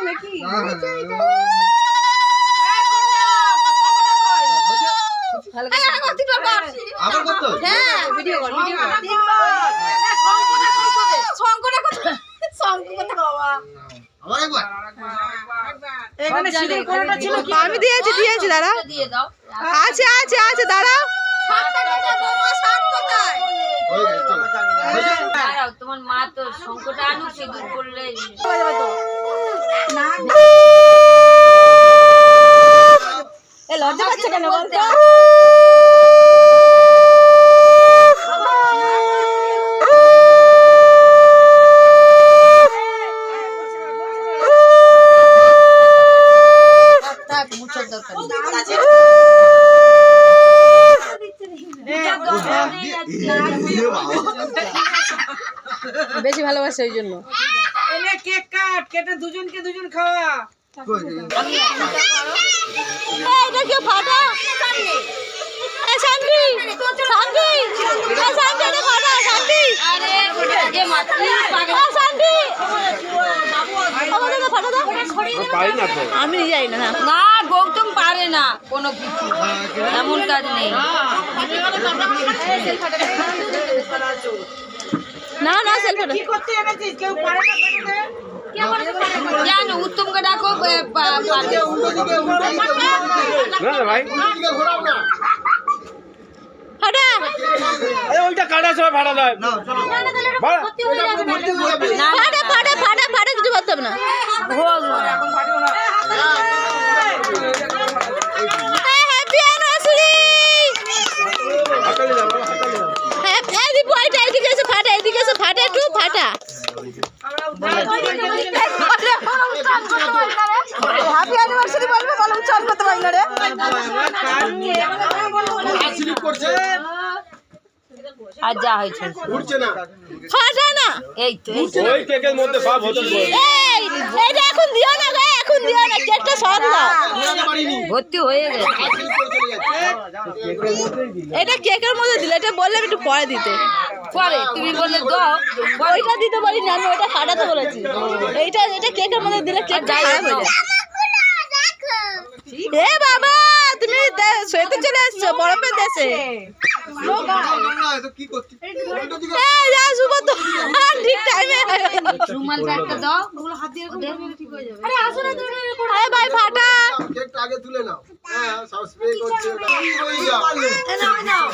নাকি? আমি দিয়েছি দাঁড়া আছে আছে আছে দাঁড়াও তোমার মা তো সংকট আনুক সিঁদুর করলে লজ্জা পাচ্ছে কেন বলতো? বেশি ভালোবাসে ওই জন্য কেক কাট কেটে দুজনকে দুজন খাওয়া। এটা কি ফাটা? শান্তি শান্তি শান্তি ফাটা শান্তি আমি যাই না না গৌতম পারে না কোনো কিছু এমন কাজ নেই না না সেলফি কি করতে এনেছিস কেউ পারে না জানো উত্তমকে ডাকো পারবে না ভাই ফাটা ওইটা কাটা সবাই ভাড়া দেয় ফাটা ফাটা ফাটা ফাটা কিছু করতে হবে না হ্যাপি অ্যানিভার্সারি এই দীপু এইটা এদিকে এসে ফাটা এদিকে এসে ফাটা একটু ফাটা হ্যাপি অ্যানিভার্সারি বলবে বলো উচ্চারণ করতে পারি না রে আর যা হয়েছে ফাটা না এই তো ওই কেকের মধ্যে সব বোতল এই এইটা এখন দিও না গো এখন দিও না কেকটা সব দাও ভর্তি হয়ে গেছে এটা কেকের মধ্যে দিলে এটা বললাম একটু পরে দিতে পরে তুমি বললে দাও ওইটা দিতে বলি না আমি ওইটা ফাটাতে বলেছি এইটা এটা কেকের মধ্যে দিলে কেক খারাপ হয়ে যায় এ বাবা তুমি শুতে চলে আসছো বরফের দেশে এই যা শুভ তো ঠিক টাইমে রুমালটা একটা দাও হাত দিয়ে ঠিক হয়ে যাবে। আরে আসো না তুমি আরে ভাই ফাটা কেকটা আগে তুলে নাও হ্যাঁ সব স্প্রে করছে নাও নাও